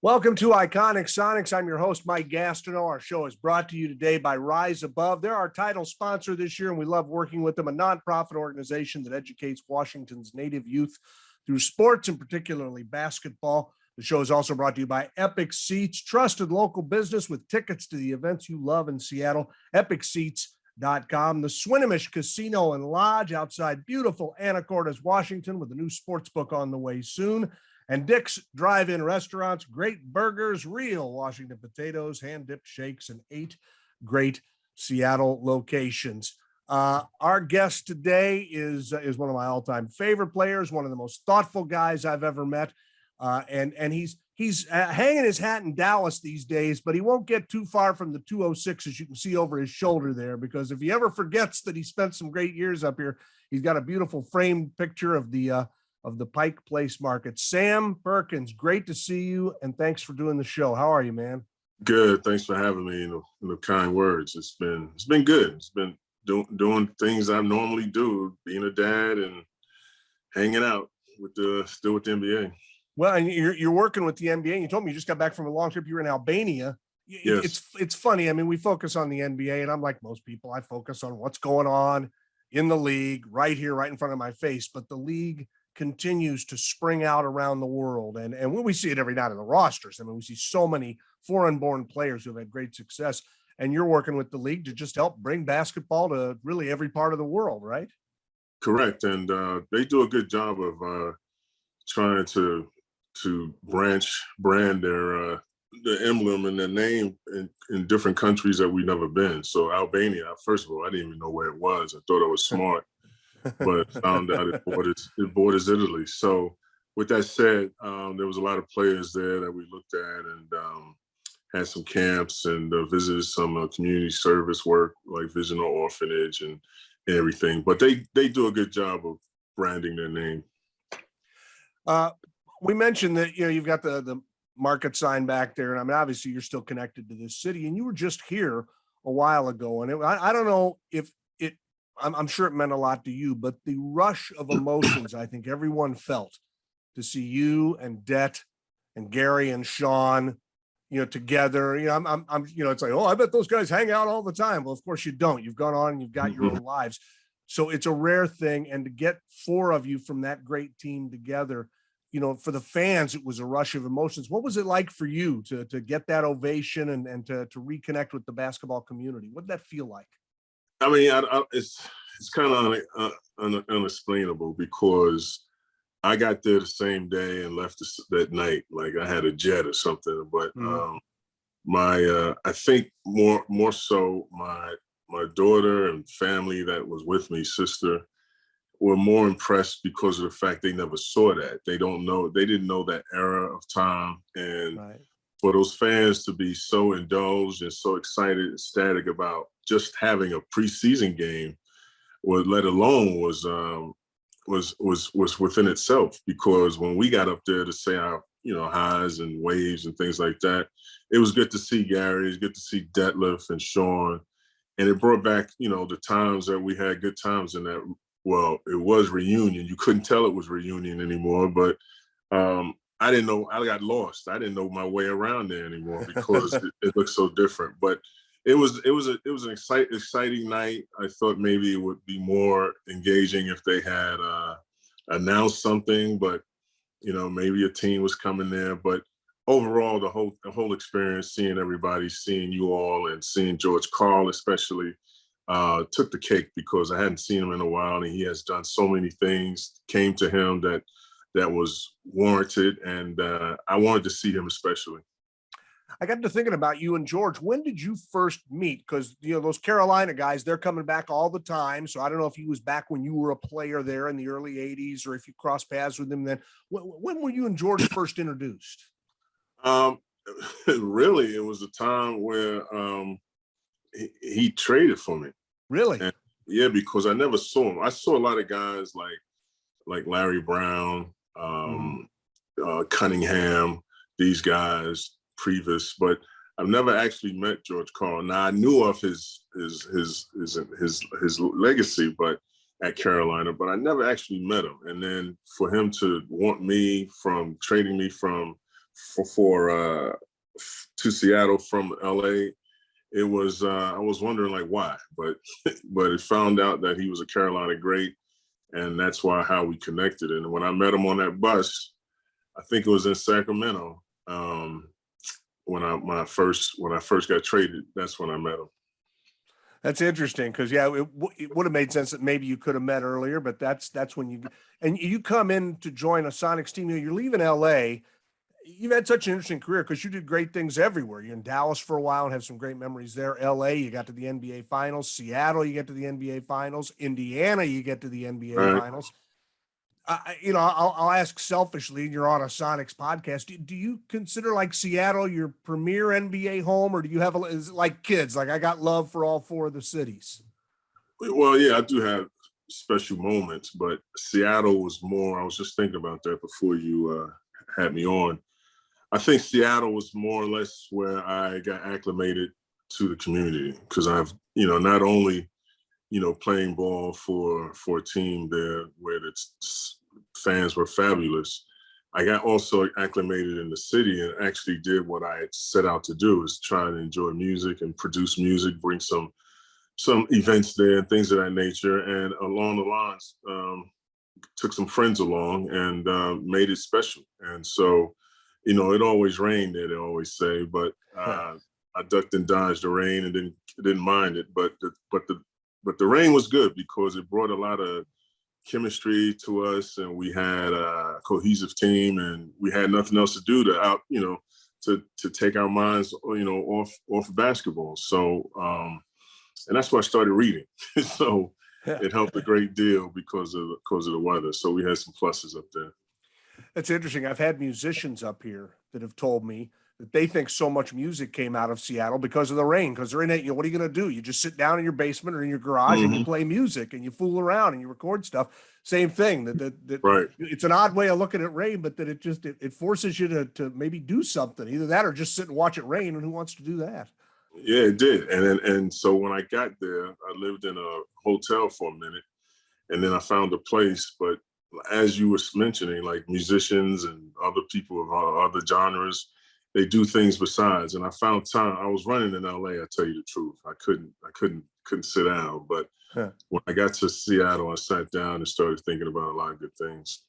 Welcome to Iconic Sonics. I'm your host, Mike Gastineau. Our show is brought to you today by Rise Above. They're our title sponsor this year, and we love working with them, a nonprofit organization that educates Washington's native youth through sports, and particularly basketball. The show is also brought to you by Epic Seats, trusted local business with tickets to the events you love in Seattle, epicseats.com. The Swinomish Casino and Lodge outside beautiful Anacortes, Washington, with a new sports book on the way soon. And Dick's Drive-In Restaurants, great burgers, real Washington potatoes, hand-dipped shakes, and 8 great Seattle locations. Our guest today is one of my all-time favorite players, one of the most thoughtful guys I've ever met, and he's hanging his hat in Dallas these days, but he won't get too far from the 206, as you can see over his shoulder there, because if he ever forgets that he spent some great years up here, he's got a beautiful framed picture of the Pike Place Market. Sam Perkins, great to see you, and thanks for doing the show. How are you, man? Good. Thanks for having me. In the kind words. It's been good. It's been doing things I normally do, being a dad and hanging out still with the NBA. Well, and you're working with the NBA. You told me you just got back from a long trip. You were in Albania. Yes. It's funny. I mean, we focus on the NBA, and I'm like most people. I focus on what's going on in the league right here, right in front of my face. But the league continues to spring out around the world. And when we see it every night in the rosters, I mean, we see so many foreign-born players who have had great success. And you're working with the league to just help bring basketball to really every part of the world, right? Correct. And they do a good job of trying to brand their emblem and their name in different countries that we've never been. So Albania, first of all, I didn't even know where it was. I thought it was smart. But found out it borders Italy. So with that said, there was a lot of players there that we looked at and had some camps and visited some community service work like Vision Orphanage and everything. But they do a good job of branding their name. We mentioned that, you've got the market sign back there. And I mean, obviously you're still connected to this city, and you were just here a while ago. And I don't know if I'm sure it meant a lot to you, but the rush of emotions I think everyone felt to see you and Det and Gary and Sean, together. I'm it's like, oh, I bet those guys hang out all the time. Well, of course you don't. You've gone on and you've got your own lives. So it's a rare thing. And to get 4 of you from that great team together, for the fans, it was a rush of emotions. What was it like for you to get that ovation and to reconnect with the basketball community? What did that feel like? I mean, it's kind of unexplainable because I got there the same day and left that night. Like I had a jet or something. But I think more so my daughter and family that was with me, sister, were more impressed because of the fact they never saw that. They didn't know that era of time. And right. For those fans to be so indulged and so excited, ecstatic about just having a preseason game, let alone was within itself. Because when we got up there to say our highs and waves and things like that, it was good to see Gary, it was good to see Detlef and Sean, and it brought back the times that we had good times in that. Well, it was reunion. You couldn't tell it was reunion anymore, but I didn't know. I got lost. I didn't know my way around there anymore because it looked so different. But it was an exciting night. I thought maybe it would be more engaging if they had announced something, but maybe a team was coming there. But overall, the whole experience, seeing everybody, seeing you all, and seeing George Karl especially, took the cake because I hadn't seen him in a while, and he has done so many things, came to him that was warranted, and I wanted to see him especially. I got to thinking about you and George. When did you first meet? Because, those Carolina guys, they're coming back all the time. So I don't know if he was back when you were a player there in the early 80s or if you crossed paths with him then. When were you and George first introduced? Really, it was a time where he traded for me. Really? And, yeah, because I never saw him. I saw a lot of guys like Larry Brown, Cunningham, these guys, Previs, but I've never actually met George Karl. Now I knew of his legacy, but at Carolina, but I never actually met him. And then for him to want me trading me from to Seattle from LA, it was I was wondering like why, but but it found out that he was a Carolina great, and that's how we connected. And when I met him on that bus, I think it was in Sacramento. When I first got traded, that's when I met him. That's interesting because it would have made sense that maybe you could have met earlier, but that's when you come in to join a Sonics team. You're leaving LA. You've had such an interesting career because you did great things everywhere. You're in Dallas for a while and have some great memories there. LA, you got to the NBA Finals. Seattle, you get to the NBA Finals. Indiana, you get to the NBA Finals. I'll ask selfishly, and you're on a Sonics podcast. Do you consider like Seattle your premier NBA home, or do you have is it like kids? Like I got love for all four of the cities. Well, yeah, I do have special moments, but Seattle was more. I was just thinking about that before you had me on. I think Seattle was more or less where I got acclimated to the community because I've, not only, playing ball for a team there where the fans were fabulous. I got also acclimated in the city and actually did what I had set out to do, is try and enjoy music and produce music, bring some events there and things of that nature. And along the lines, took some friends along and made it special. And so, it always rained there, they always say, but I ducked and dodged the rain and didn't mind it. But the rain was good because it brought a lot of chemistry to us, and we had a cohesive team, and we had nothing else to do to take our minds, off basketball. So, and that's why I started reading. So it helped a great deal because of the weather. So we had some pluses up there. That's interesting. I've had musicians up here that have told me that they think so much music came out of Seattle because of the rain, because they're in it. What are you going to do? You just sit down in your basement or in your garage and you play music and you fool around and you record stuff. Same thing. That right. It's an odd way of looking at rain, but that it forces you to maybe do something, either that or just sit and watch it rain. And who wants to do that? Yeah, it did. And so when I got there, I lived in a hotel for a minute, and then I found a place. But as you were mentioning, like musicians and other people of other genres, they do things besides. And I found time. I was running in LA. I tell you the truth, I couldn't sit down. But when I got to Seattle, I sat down and started thinking about a lot of good things.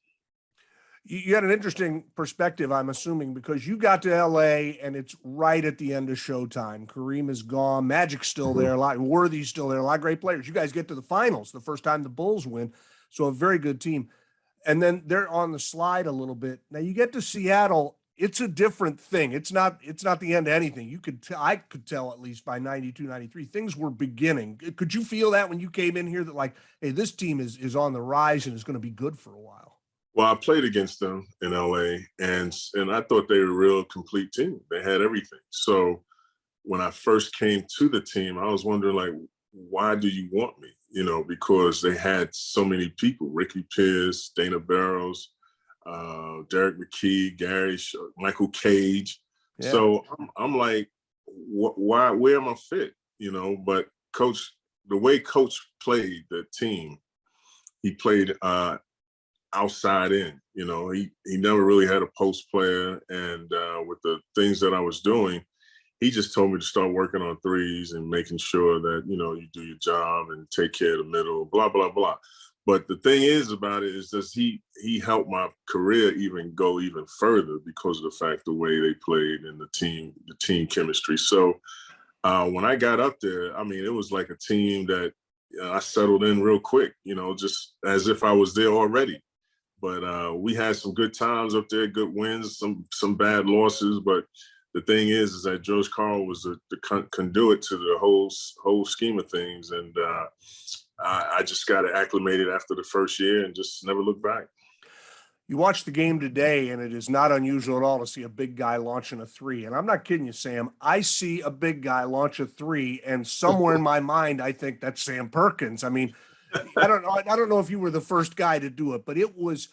You had an interesting perspective, I'm assuming, because you got to LA and it's right at the end of Showtime. Kareem is gone. Magic's still there. A lot. Worthy's still there. A lot of great players. You guys get to the finals the first time the Bulls win. So a very good team. And then they're on the slide a little bit. Now you get to Seattle. It's a different thing. It's not the end of anything. I could tell at least by 92, 93, things were beginning. Could you feel that when you came in here that like, hey, this team is on the rise and is going to be good for a while? Well, I played against them in LA, and I thought they were a real complete team. They had everything. So when I first came to the team, I was wondering, like, why do you want me? Because they had so many people: Ricky Pierce, Dana Barrows, Derek McKee, Gary, Michael Cage. Yeah. So I'm like, why? Where am I fit? But Coach, the way Coach played the team, he played outside in. He never really had a post player, and with the things that I was doing, he just told me to start working on threes and making sure that you do your job and take care of the middle, blah blah blah. But the thing is about it is that he helped my career go even further because of the fact the way they played and the team chemistry. So when I got up there, I mean, it was like a team that I settled in real quick, just as if I was there already. But we had some good times up there, good wins, some bad losses. But the thing is that George Karl was the conduit to the whole scheme of things. And I just got acclimated after the first year and just never looked back. You watch the game today, and it is not unusual at all to see a big guy launching a three. And I'm not kidding you, Sam. I see a big guy launch a three, and somewhere in my mind, I think that's Sam Perkins. I mean, I don't know if you were the first guy to do it, but it was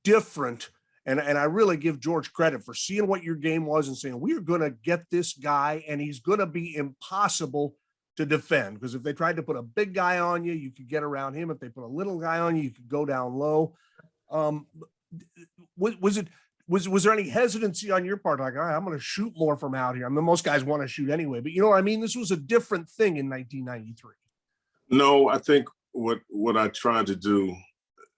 different. And I really give George credit for seeing what your game was and saying, we are going to get this guy, and he's going to be impossible to defend. Because if they tried to put a big guy on you, you could get around him. If they put a little guy on you, you could go down low. Was it Was there any hesitancy on your part? Like, all right, I'm going to shoot more from out here. I mean, most guys want to shoot anyway, but you know what I mean? This was a different thing in 1993. No, I think what I tried to do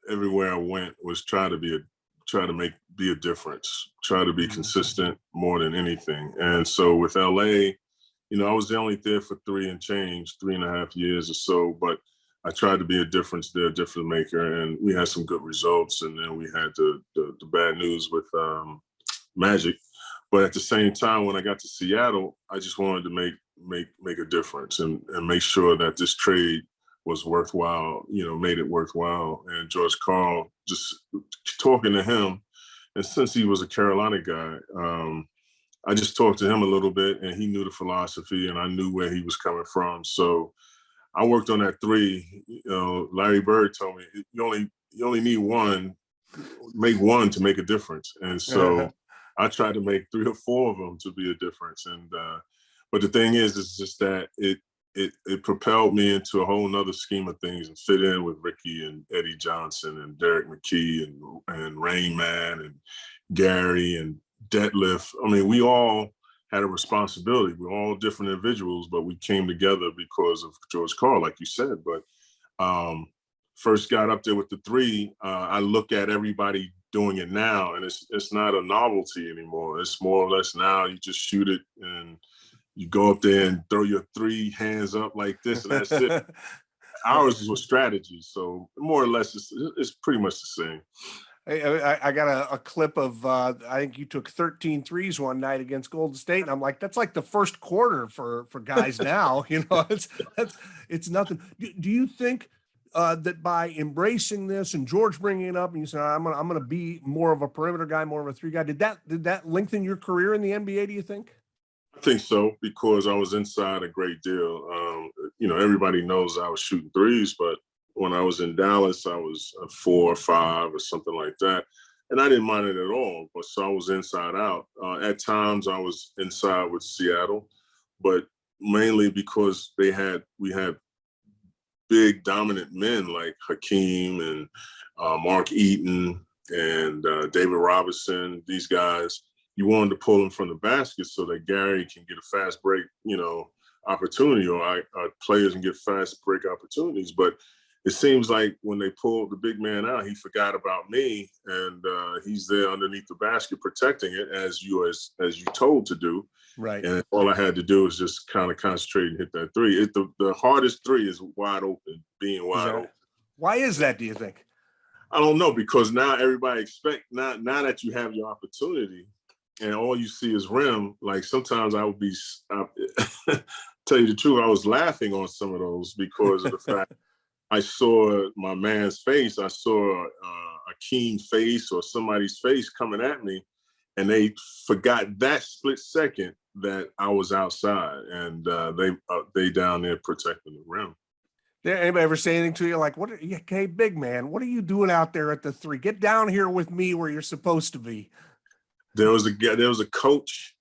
everywhere I went was try to be a difference, try to be consistent more than anything. And so with LA, I was only there for 3.5 years or so, but I tried to be a difference there, a difference maker, and we had some good results. And then we had the bad news with Magic. But at the same time, when I got to Seattle, I just wanted to make a difference and make sure that this trade was worthwhile, made it worthwhile. And George Karl, just talking to him, and since he was a Carolina guy, I just talked to him a little bit, and he knew the philosophy, and I knew where he was coming from. So I worked on that three. Larry Bird told me you only need one, make one to make a difference, and so I tried to make 3 or 4 of them to be a difference. And but the thing is just that it propelled me into a whole nother scheme of things and fit in with Ricky and Eddie Johnson and Derek McKee and Rain Man and Gary and Detlef. I mean, we all had a responsibility. We're all different individuals, but we came together because of George Karl, like you said. But first got up there with the 3, I look at everybody doing it now, and it's not a novelty anymore. It's more or less now you just shoot it and you go up there and throw your 3 hands up like this, and that's it. Ours is with strategy, so more or less it's pretty much the same. I got a clip of I think you took 13 threes one night against Golden State, and I'm like, that's like the first quarter for guys now. It's nothing. Do you think that by embracing this and George bringing it up, and you said I'm gonna be more of a perimeter guy, more of a 3 guy, did that lengthen your career in the NBA? Do you think? I think so, because I was inside a great deal. Everybody knows I was shooting threes, but when I was in Dallas, I was a 4 or 5 or something like that. And I didn't mind it at all. But so I was inside out. At times I was inside with Seattle, but mainly because we had big dominant men like Hakeem and Mark Eaton and David Robinson, these guys. You wanted to pull them from the basket so that Gary can get a fast break, opportunity, or our players can get fast break opportunities. But it seems like when they pulled the big man out, he forgot about me, and he's there underneath the basket protecting it as you told to do. Right. And all I had to do was just kind of concentrate and hit that 3. The hardest 3 is wide open, being wide open. Why is that, do you think? I don't know, because now everybody expect now that you have your opportunity and all you see is rim. Like sometimes I would be, tell you the truth, I was laughing on some of those because of the fact I saw my man's face. I saw a keen face or somebody's face coming at me, and they forgot that split second that I was outside, and they down there protecting the rim. Did anybody ever say anything to you like, hey, big man, what are you doing out there at the 3? Get down here with me where you're supposed to be. There was a coach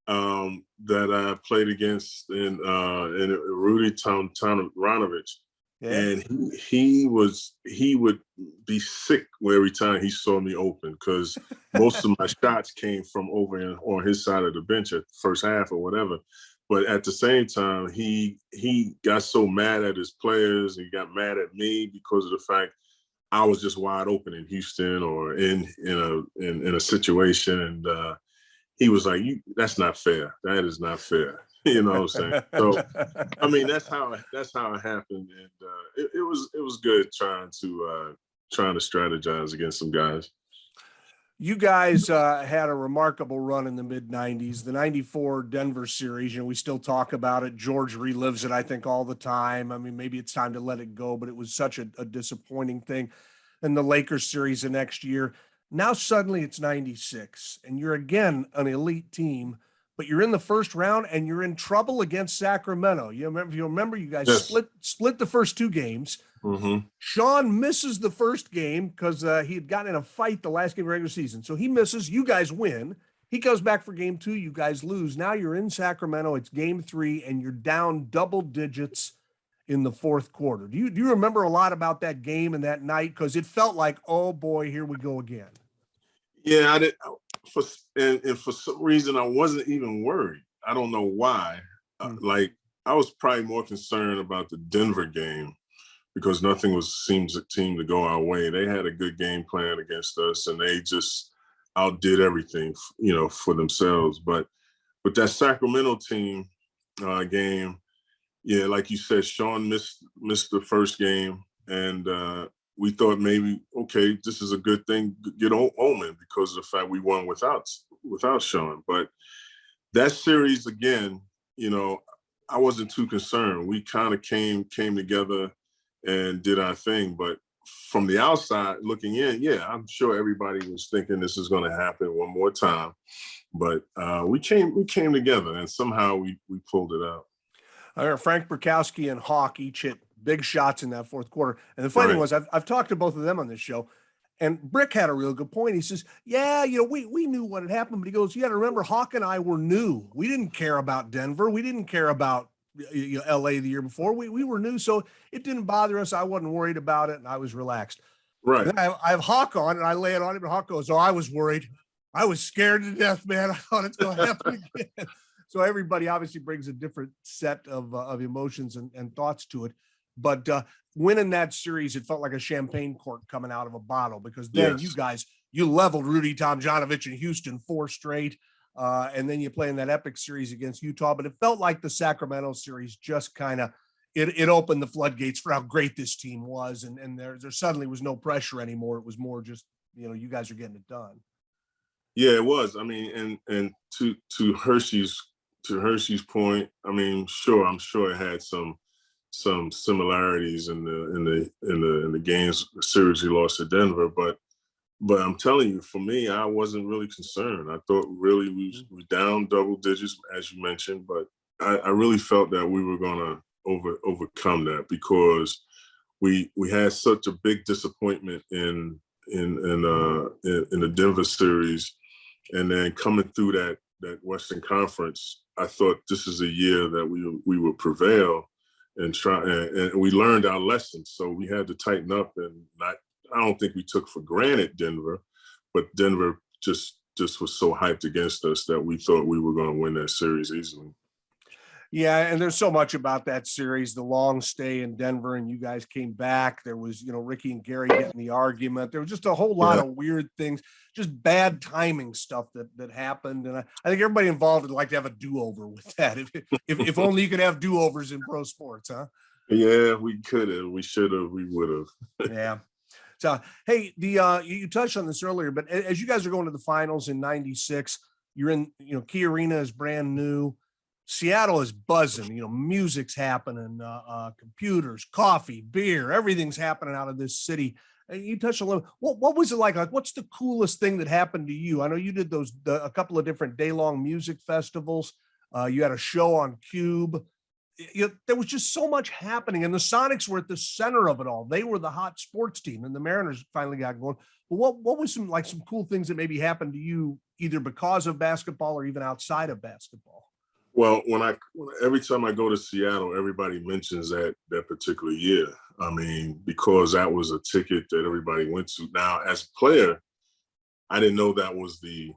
that I played against in Rudy Tomjanovich. Yeah. And he would be sick every time he saw me open, because most of my shots came from over on his side of the bench at the first half or whatever. But at the same time, he got so mad at his players, he got mad at me because of the fact I was just wide open in Houston or in a situation, and he was like, "That's not fair. That is not fair." You know what I'm saying? So, I mean, that's how it happened, and it was good trying to strategize against some guys. You guys had a remarkable run in the mid-'90s, the '94 Denver series. We still talk about it. George relives it, I think, all the time. I mean, maybe it's time to let it go, but it was such a disappointing thing. And the Lakers series the next year. Now suddenly it's '96, and you're again an elite team, but you're in the first round and you're in trouble against Sacramento. You remember you guys split the first 2 games. Mm-hmm. Sean misses the first game because he had gotten in a fight the last game of the regular season. So he misses. You guys win. He goes back for game 2. You guys lose. Now you're in Sacramento. It's game 3, and you're down double digits in the fourth quarter. Do you remember a lot about that game and that night? Because it felt like, oh boy, here we go again. Yeah, I did. For and for some reason, I wasn't even worried. I don't know why. Hmm. Like I was probably more concerned about the Denver game because nothing seemed to go our way. They had a good game plan against us, and they just outdid everything, for themselves. But with that Sacramento team game, yeah, like you said, Sean missed the first game, and we thought maybe, okay, this is a good thing, get omen because of the fact we won without Sean. But that series again, I wasn't too concerned. We kind of came together and did our thing. But from the outside looking in, yeah, I'm sure everybody was thinking this is going to happen one more time. But we came together, and somehow we pulled it out. Frank Burkowski and Hawk each hit big shots in that fourth quarter. And the funny thing Right. was, I've talked to both of them on this show, and Brick had a real good point. He says, yeah, we knew what had happened, but he goes, you got to remember, Hawk and I were new. We didn't care about Denver. We didn't care about LA the year before. We were new, so it didn't bother us. I wasn't worried about it, and I was relaxed. Right. And then I have Hawk on, and I lay it on him, and Hawk goes, oh, I was worried. I was scared to death, man. I thought it's going to happen again. So everybody obviously brings a different set of emotions and thoughts to it. But winning that series, it felt like a champagne cork coming out of a bottle, because then Yes. you leveled Rudy Tomjanovich in Houston 4 straight. And then you play in that epic series against Utah. But it felt like the Sacramento series just kind of, it opened the floodgates for how great this team was. And there suddenly was no pressure anymore. It was more just, you guys are getting it done. Yeah, it was. I mean, and to Hershey's point, I mean, I'm sure it had some similarities in the games, the series we lost to Denver, but I'm telling you, for me, I wasn't really concerned. I thought really we down double digits, as you mentioned, but I really felt that we were gonna overcome that because we had such a big disappointment in the Denver series, and then coming through that Western Conference, I thought this is a year that we would prevail and try, and we learned our lessons. So we had to tighten up, and I don't think we took for granted Denver, but Denver just was so hyped against us that we thought we were going to win that series easily. Yeah, and there's so much about that series, the long stay in Denver, and you guys came back. There was, Ricky and Gary getting the argument. There was just a whole lot of weird things, just bad timing stuff that happened. And I think everybody involved would like to have a do-over with that. If only you could have do-overs in pro sports, huh? Yeah, we could have, we should have, we would have. Yeah. So, hey, you touched on this earlier, but as you guys are going to the finals in '96, you're in, Key Arena is brand new. Seattle is buzzing, music's happening, computers, coffee, beer, everything's happening out of this city. And you touched a little, what was it like? Like, what's the coolest thing that happened to you? I know you did a couple of different day-long music festivals. You had a show on Cube. There was just so much happening, and the Sonics were at the center of it all. They were the hot sports team, and the Mariners finally got going. But what was some cool things that maybe happened to you, either because of basketball or even outside of basketball? Well, every time I go to Seattle, everybody mentions that particular year. I mean, because that was a ticket that everybody went to. Now, as a player, I didn't know that was the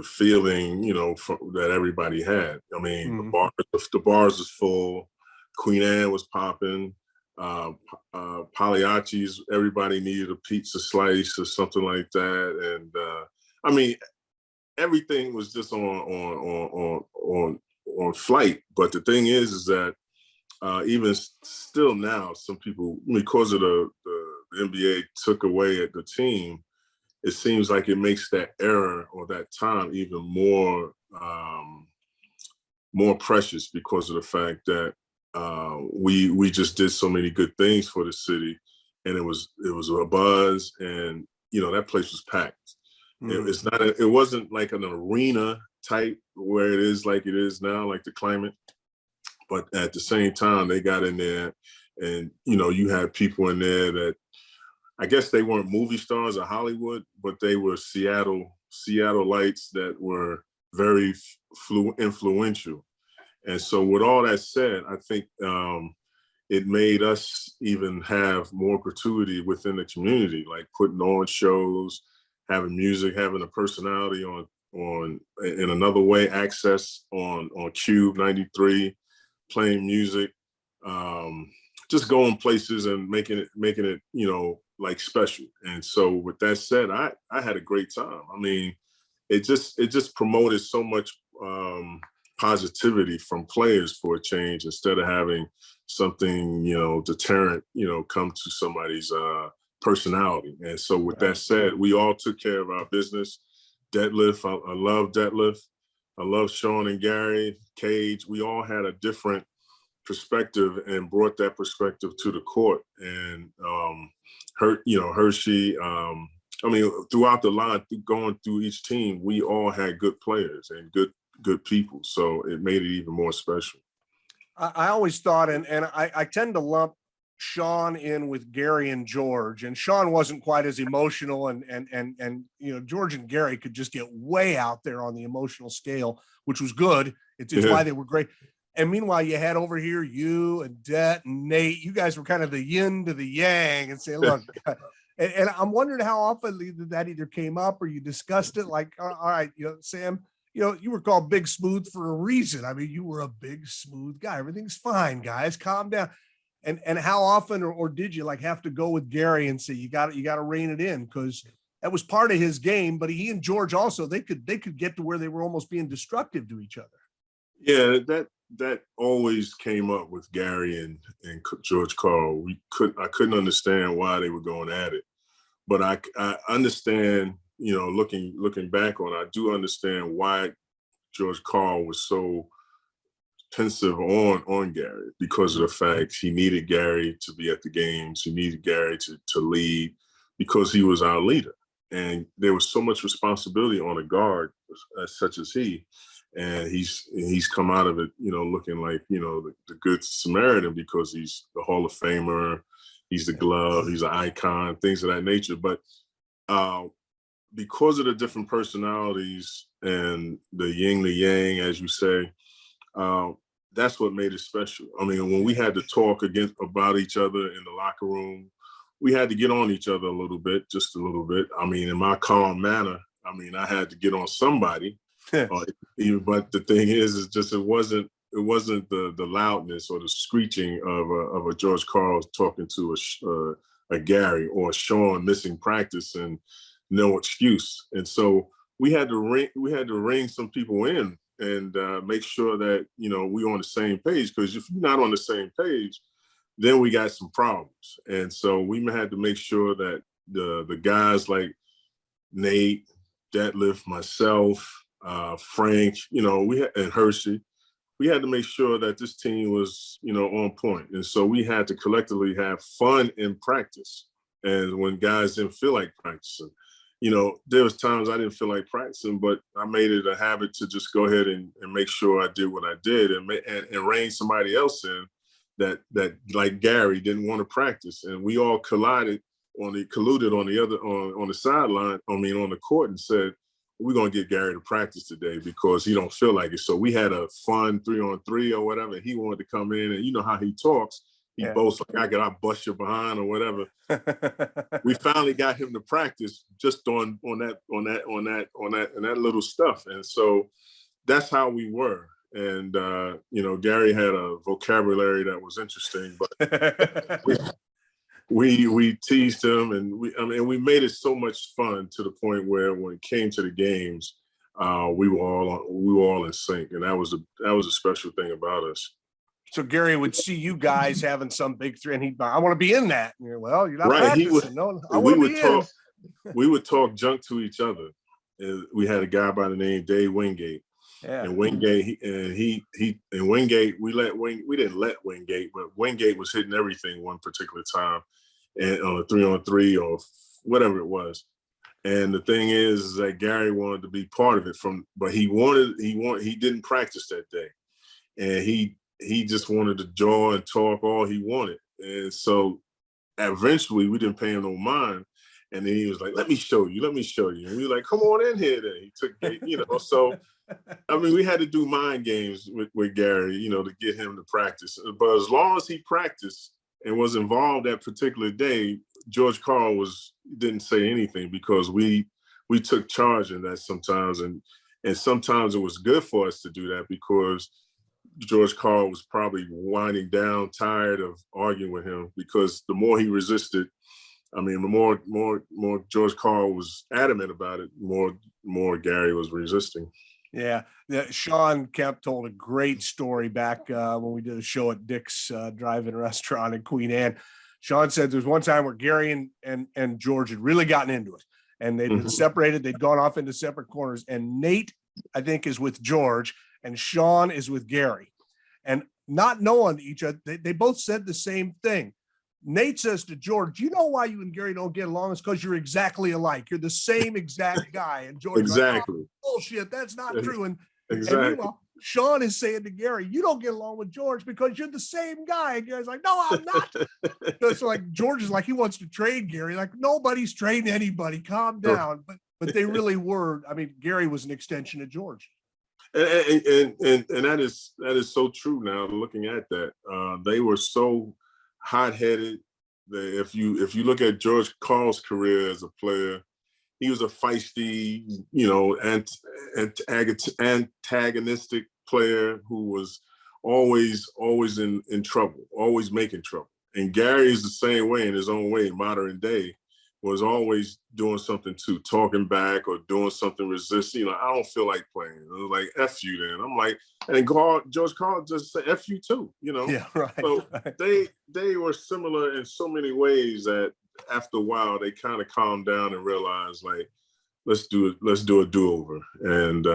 feeling, that everybody had. I mean, the bars was full. Queen Anne was popping. Pagliacci's, everybody needed a pizza slice or something like that, and I mean, everything was just on flight. But the thing is that even still now, some people, because of the NBA took away at the team, it seems like it makes that era or that time even more precious because of the fact that we just did so many good things for the city, and it was a buzz, and that place was packed. It wasn't like an arena type where it is like it is now, like the climate. But at the same time, they got in there, and you had people in there that I guess they weren't movie stars or Hollywood, but they were Seattleites that were very influential. And so, with all that said, I think it made us even have more gratuity within the community, like putting on shows, having music, having a personality on in another way, access on Cube 93, playing music, just going places and making it, you know, like special. And so with that said, I had a great time. I mean, it just promoted so much positivity from players for a change, instead of having something, you know, deterrent, you know, come to somebody's personality. And so with that said, we all took care of our business. Detlef, I love Detlef. I love Sean and Gary, Cage. We all had a different perspective and brought that perspective to the court. And Hershey, I mean, throughout the line, going through each team, we all had good players and good people. So it made it even more special. I always thought, and I tend to lump Sean in with Gary and George, and Sean wasn't quite as emotional, and you know, George and Gary could just get way out there on the emotional scale, which was good. It's why they were great. And meanwhile, you had over here you and Det and Nate. You guys were kind of the yin to the yang, and say, look. And I'm wondering how often that either came up or you discussed it. Like, all right, you know, Sam, you know, you were called Big Smooth for a reason. I mean, you were a big smooth guy. Everything's fine, guys. Calm down. And how often or did you like have to go with Gary and say you got to rein it in, because that was part of his game. But he and George also, they could get to where they were almost being destructive to each other. Yeah, that always came up with Gary and George Karl. I couldn't understand why they were going at it, but I understand, you know, looking back on it, I do understand why George Karl was so pensive on Gary, because of the fact he needed Gary to be at the games. He needed Gary to lead, because he was our leader. And there was so much responsibility on a guard such as he. And he's come out of it, you know, looking like, you know, the good Samaritan, because he's the Hall of Famer, he's the glove, he's an icon, things of that nature. But because of the different personalities and the yin, the yang, as you say, that's what made it special. I mean, when we had to talk about each other in the locker room, we had to get on each other a little bit, just a little bit. I mean, in my calm manner, I mean, I had to get on somebody. But the thing is just it wasn't the loudness or the screeching of a George Karl talking to a Gary or Sean missing practice and no excuse. And so we had to ring some people in and make sure that, you know, we on the same page, because if you're not on the same page, then we got some problems. And so we had to make sure that the guys like Nate, Detlef, myself, Frank, you know, and Hershey, we had to make sure that this team was, you know, on point. And so we had to collectively have fun in practice. And when guys didn't feel like practicing, you know, there was times I didn't feel like practicing, but I made it a habit to just go ahead and make sure I did what I did and rein somebody else in that like Gary didn't want to practice. And we all colluded on the sideline, on the court, and said, we're going to get Gary to practice today because he don't feel like it. So we had a fun 3-on-3 or whatever. He wanted to come in, and you know how he talks. He boasts like, I bust your behind or whatever. We finally got him to practice just on that little stuff. And so that's how we were. And, you know, Gary had a vocabulary that was interesting, but we teased him, and we made it so much fun to the point where when it came to the games, we were all in sync, and that was a special thing about us. So Gary would see you guys having some big three, and I want to be in that. And you're, well, you're not right. practicing. No, I want to be in. We would talk junk to each other. And we had a guy by the name Dave Wingate. Yeah. And Wingate, we didn't let Wingate, but Wingate was hitting everything one particular time, and on a 3-on-3 or whatever it was. And the thing is that Gary wanted to be part of it but he didn't practice that day, and he just wanted to jaw and talk all he wanted. And so eventually we didn't pay him no mind. And then he was like, let me show you. And we were like, come on in here then. He took, you know, so, I mean, we had to do mind games with Gary, you know, to get him to practice. But as long as he practiced and was involved that particular day, George Karl didn't say anything, because we we took charge in that sometimes, and sometimes it was good for us to do that because George Karl was probably winding down, tired of arguing with him, because the more he resisted, I mean, the more George Karl was adamant about it, more Gary was resisting. Yeah. Sean Kemp told a great story back when we did a show at Dick's Drive-In Restaurant in Queen Anne. Sean said there was one time where Gary and George had really gotten into it, and they'd been separated. They'd gone off into separate corners, and Nate, I think, is with George, and Sean is with Gary. And not knowing each other, they both said the same thing. Nate says to George, "You know why you and Gary don't get along? It's because you're exactly alike. You're the same exact guy." And George, exactly. like, "Oh, bullshit, that's not true." And exactly. And Sean is saying to Gary, "You don't get along with George because you're the same guy." And Gary's like, "No, I'm not." So like George is like, he wants to trade Gary. Like, nobody's trading anybody. Calm down. But they really were. I mean, Gary was an extension of George. And that is so true now, looking at that. They were so hot-headed that if you look at George Karl's career as a player, he was a feisty, antagonistic player who was always in trouble, always making trouble. And Gary is the same way in his own way. Modern day, was always doing something to talking back or doing something resisting. I don't feel like playing. It was like, F you then. I'm like, and George Karl just said F you too, Yeah, right. So they were similar in so many ways that after a while they kind of calmed down and realized, like, let's do a do-over. And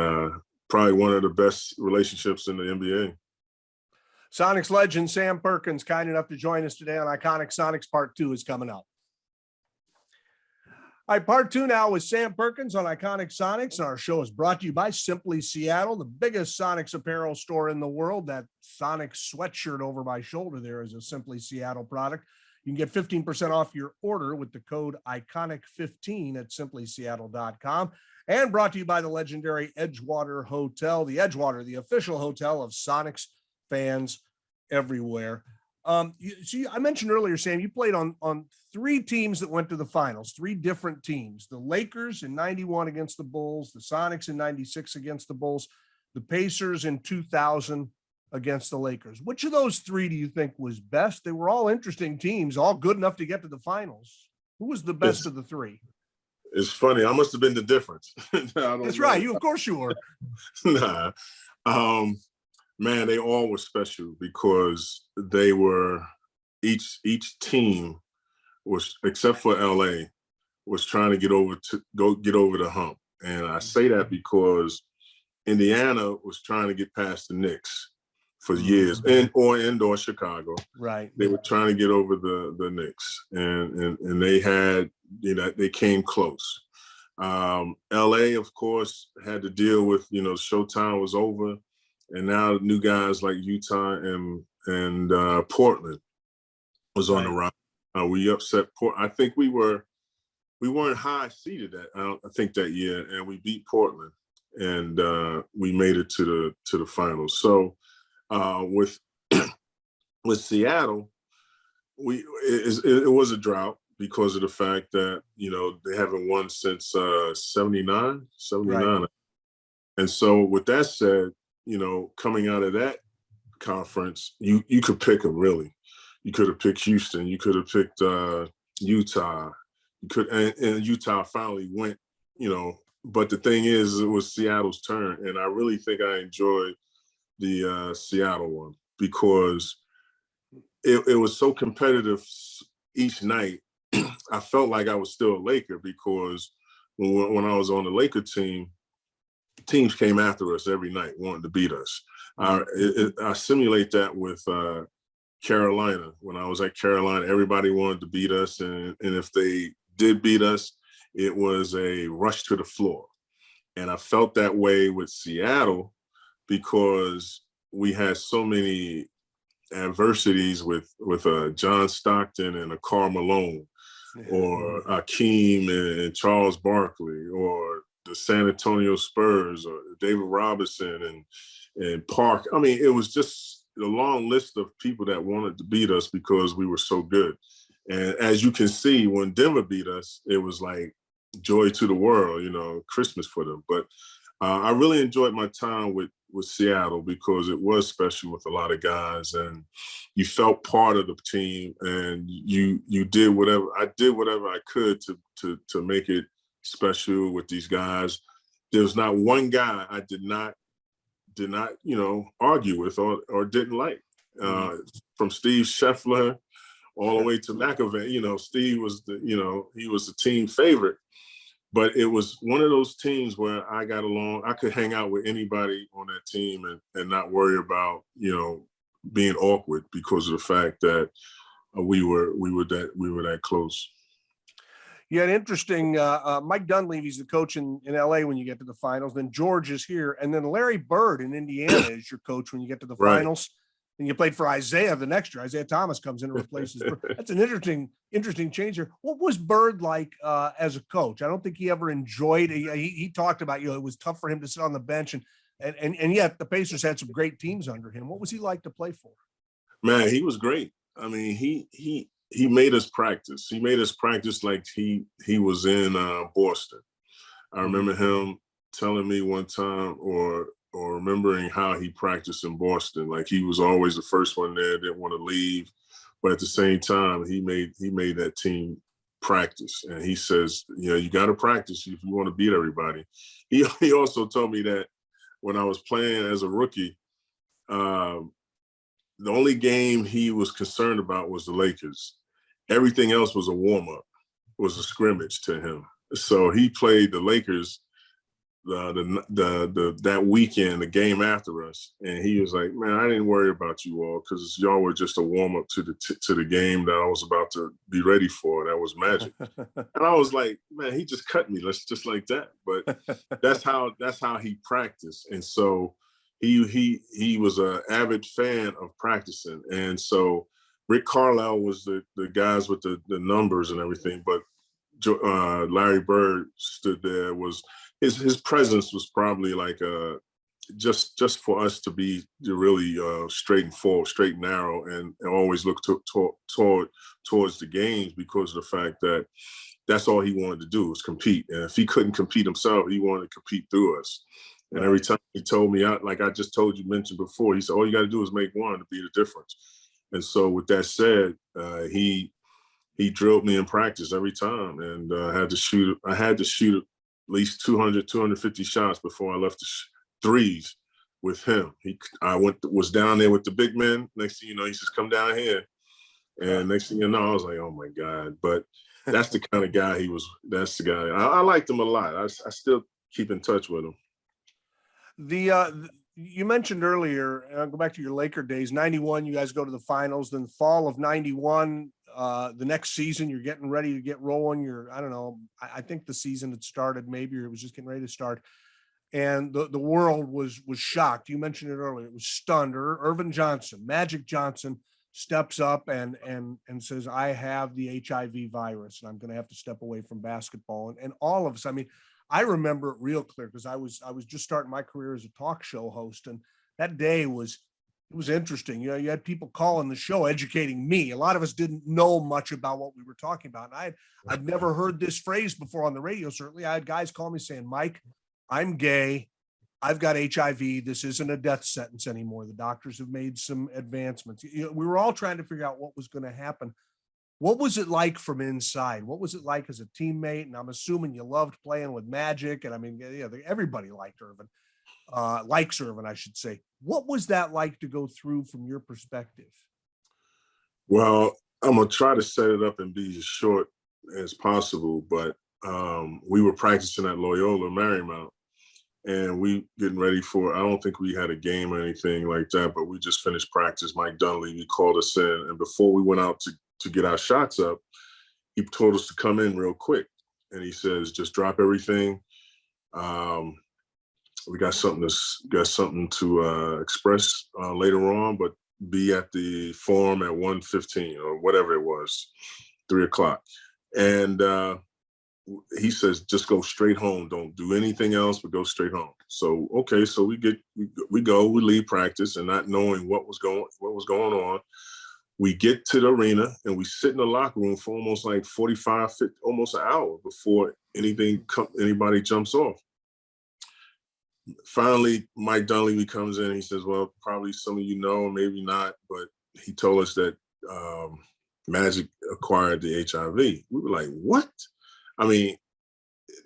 probably one of the best relationships in the NBA. Sonics legend Sam Perkins, kind enough to join us today on Iconic Sonics. Part 2 is coming up. All right, part 2 now with Sam Perkins on Iconic Sonics. And our show is brought to you by Simply Seattle, the biggest Sonics apparel store in the world. That Sonics sweatshirt over my shoulder there is a Simply Seattle product. You can get 15% off your order with the code ICONIC15 at simplyseattle.com. And brought to you by the legendary Edgewater Hotel, the Edgewater, the official hotel of Sonics fans everywhere. I mentioned earlier, Sam, you played on 3 teams that went to the finals, 3 different teams: the Lakers in 91 against the Bulls, the Sonics in 96 against the Bulls, the Pacers in 2000 against the Lakers. Which of those 3 do you think was best? They were all interesting teams, all good enough to get to the finals. Who was the best of the 3? It's funny. I must have been the difference. That's right. Of course you were. Nah. Man, they all were special because they were each team was, except for LA, was trying to get over the hump. And I say that because Indiana was trying to get past the Knicks for years, or Chicago. Right. They were trying to get over the Knicks, and they had, they came close. LA, of course, had to deal with, Showtime was over. And now new guys like Utah and Portland was on the rise. We upset Portland. I think we weren't high seeded I think that year, and we beat Portland, and we made it to the finals. So with Seattle, it was a drought because of the fact that they haven't won since 79. Right. And so with that said, coming out of that conference, you could pick them, really. You could have picked Houston. You could have picked Utah. And Utah finally went, but the thing is, it was Seattle's turn. And I really think I enjoyed the Seattle one because it was so competitive each night. I felt like I was still a Laker because when I was on the Laker team, teams came after us every night, wanting to beat us. I simulate that with Carolina. When I was at Carolina, everybody wanted to beat us, and if they did beat us, it was a rush to the floor. And I felt that way with Seattle because we had so many adversities with John Stockton and a Karl Malone, or Akeem and Charles Barkley, or the San Antonio Spurs, or David Robinson and Park. I mean, it was just a long list of people that wanted to beat us because we were so good. And as you can see, when Denver beat us, it was like joy to the world, Christmas for them. But I really enjoyed my time with Seattle because it was special with a lot of guys, and you felt part of the team, and you did whatever I could to make it special with these guys. There was not one guy I did not argue with or didn't like. From Steve Scheffler all the way to McAvey. Steve was he was the team favorite. But it was one of those teams where I got along. I could hang out with anybody on that team and not worry about, being awkward because of the fact that we were that close. You had interesting Mike Dunleavy's the coach in LA when you get to the finals. Then George is here, and then Larry Bird in Indiana is your coach when you get to the finals. And you played for Isaiah the next year. Isaiah Thomas comes in and replaces Bird. That's an interesting change here. What was Bird like as a coach? I don't think he ever enjoyed it. He talked about, it was tough for him to sit on the bench, and yet the Pacers had some great teams under him. What was he like to play for? Man, he was great. I mean, he made us practice. He made us practice like he was in Boston. I remember him telling me one time, or remembering how he practiced in Boston. Like he was always the first one there, didn't want to leave. But at the same time, he made that team practice. And he says, you got to practice if you want to beat everybody. He also told me that when I was playing as a rookie, the only game he was concerned about was the Lakers. Everything else was a warm-up, was a scrimmage to him. So he played the Lakers that weekend, the game after us, and he was like, "Man, I didn't worry about you all because y'all were just a warm up to the game that I was about to be ready for. That was magic." And I was like, "Man, he just cut me. Let's just like that." But that's how he practiced, and so he was an avid fan of practicing, and so Rick Carlisle was the guys with the numbers and everything, but Larry Bird stood there. Was his presence was probably like just for us to be really straight and forward, straight and narrow, and always look towards the games because of the fact that that's all he wanted to do was compete. And if he couldn't compete himself, he wanted to compete through us. And every time he told me, like I just mentioned before, he said, all you got to do is make one to be the difference. And so with that said, he drilled me in practice every time, and I had to shoot at least 200, 250 shots before I left the threes with him. Was down there with the big men. Next thing you know, he says, "Come down here." And next thing you know, I was like, "Oh my God." But that's the kind of guy he was. That's the guy. I liked him a lot. I still keep in touch with him. You mentioned earlier, I'll go back to your Laker days, 91, you guys go to the finals, then the fall of 91, the next season, you're getting ready to get rolling. I don't know, I think the season had started, maybe, or it was just getting ready to start. And the world was shocked. You mentioned it earlier. It was stunned. Irvin Johnson, Magic Johnson, steps up and says, "I have the HIV virus, and I'm going to have to step away from basketball." And all of us, I mean, I remember it real clear because I was just starting my career as a talk show host, and that day was interesting. You had people calling the show, educating me. A lot of us didn't know much about what we were talking about. And I'd never heard this phrase before on the radio. Certainly, I had guys call me saying, "Mike, I'm gay. I've got HIV. This isn't a death sentence anymore. The doctors have made some advancements." We were all trying to figure out what was going to happen. What was it like from inside? What was it like as a teammate? And I'm assuming you loved playing with Magic. And I mean, everybody liked Irvin, likes Irvin, I should say. What was that like to go through from your perspective? Well, I'm going to try to set it up and be as short as possible, but we were practicing at Loyola Marymount, and we getting ready I don't think we had a game or anything like that, but we just finished practice. Mike Dunleavy called us in, and before we went out to get our shots up, he told us to come in real quick. And he says, "Just drop everything. We got something to express later on, but be at the forum at 1:15 or whatever it was, 3:00. And he says, "Just go straight home. Don't do anything else, but go straight home." So, okay. So we leave practice, and not knowing what was going on. We get to the arena and we sit in the locker room for almost like 45, 50, almost an hour before anybody jumps off. Finally, Mike Dunleavy comes in and he says, well, probably some of you know, maybe not, but he told us that Magic acquired the HIV. We were like, what? I mean,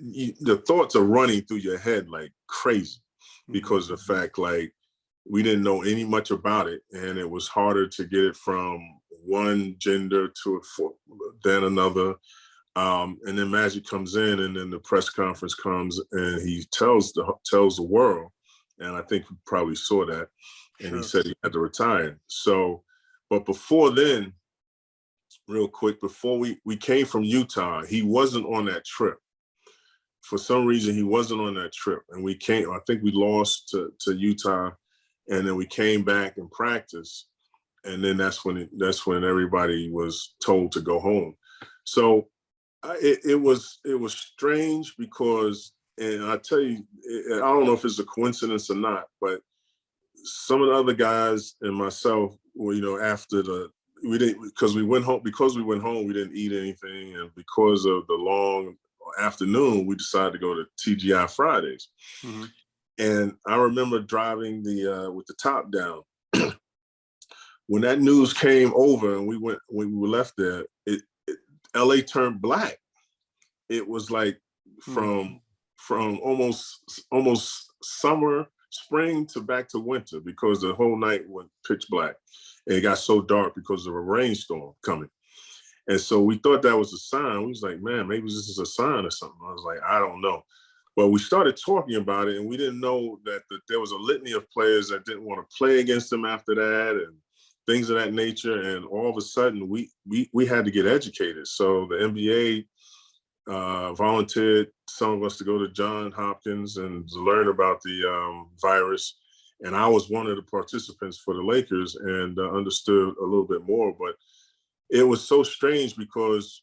the thoughts are running through your head like crazy because of the fact, like, we didn't know any much about it, and it was harder to get it from one gender to then another. And then Magic comes in, and then the press conference comes, and he tells the world, and I think you probably saw that, and Sure. he said he had to retire. So, but before then, real quick, before we came from Utah, he wasn't on that trip. For some reason, he wasn't on that trip, and we came. I think we lost to Utah, and then we came back and practiced, and then that's when everybody was told to go home. So it was strange because, and I tell you, I don't know if it's a coincidence or not, but some of the other guys and myself were, after we went home, we didn't eat anything, and because of the long afternoon, we decided to go to TGI Fridays. Mm-hmm. And I remember driving with the top down. When that news came over and when we were left there, LA turned black. It was like from almost summer, spring to back to winter, because the whole night went pitch black. And it got so dark because of a rainstorm coming. And so we thought that was a sign. We was like, man, maybe this is a sign or something. I was like, I don't know. But we started talking about it, and we didn't know that there was a litany of players that didn't want to play against them after that and things of that nature. And all of a sudden, we had to get educated. So the NBA volunteered some of us to go to Johns Hopkins and to learn about the virus. And I was one of the participants for the Lakers and understood a little bit more. But it was so strange because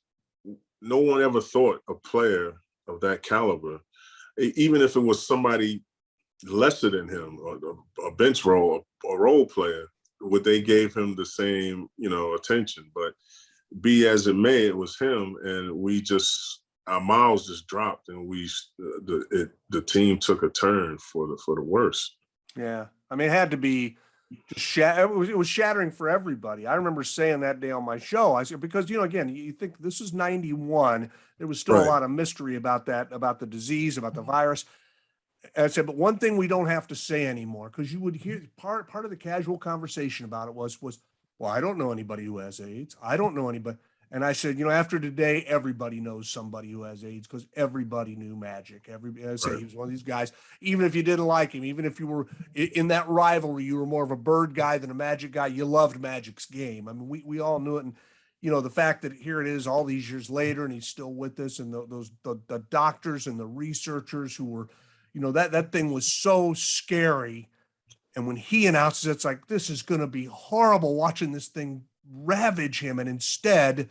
no one ever thought a player of that caliber, even if it was somebody lesser than him, or a bench role, a role player, would they gave him the same, attention. But be as it may, it was him, and our mouths just dropped, and the team took a turn for the worse. Yeah, I mean, it had to be just it was shattering for everybody. I remember saying that day on my show, I said, because again, you think this is 91, there was still a lot of mystery about that, about the disease, about the virus. And I said, but one thing we don't have to say anymore, because you would hear part of the casual conversation about it was, well, I don't know anybody who has AIDS. I don't know anybody. And I said, after today, everybody knows somebody who has AIDS, because everybody knew Magic. I say he was one of these guys. Even if you didn't like him, even if you were in that rivalry, you were more of a Bird guy than a Magic guy. You loved Magic's game. I mean, we all knew it. And the fact that here it is all these years later, and he's still with us, and the doctors and the researchers who were, that thing was so scary. And when he announces it's like, this is going to be horrible watching this thing ravage him, and instead,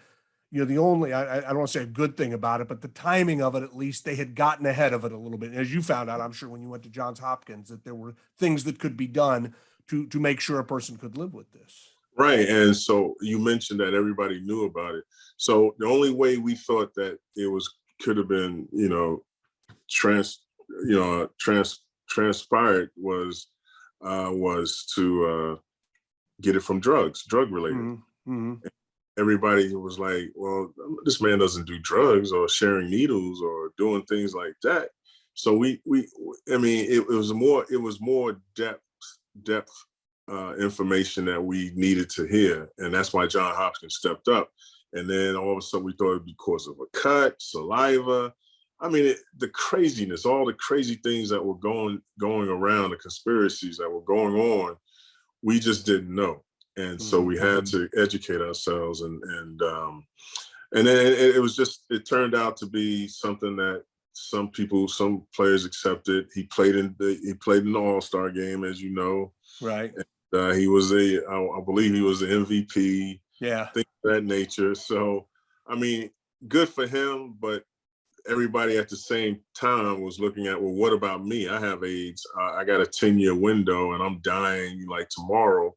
the only, I don't want to say a good thing about it, but the timing of it, at least they had gotten ahead of it a little bit. And as you found out, I'm sure, when you went to Johns Hopkins, that there were things that could be done to make sure a person could live with this. Right. And so you mentioned that everybody knew about it. So the only way we thought that it could have been, transpired was to get it from drug related. Mm-hmm. Everybody was like, well, this man doesn't do drugs or sharing needles or doing things like that. So it was more depth information that we needed to hear. And that's why John Hopkins stepped up. And then all of a sudden we thought it'd be because of a cut, saliva. I mean, the craziness, all the crazy things that were going around, the conspiracies that were going on, we just didn't know. And so we had to educate ourselves, and then it turned out to be something that some players accepted. He played in the All-Star game, as you know. Right. And, he was I believe he was the MVP. Yeah. Things of that nature. So, I mean, good for him, but everybody at the same time was looking at, well, what about me? I have AIDS. I got a 10-year window and I'm dying like tomorrow.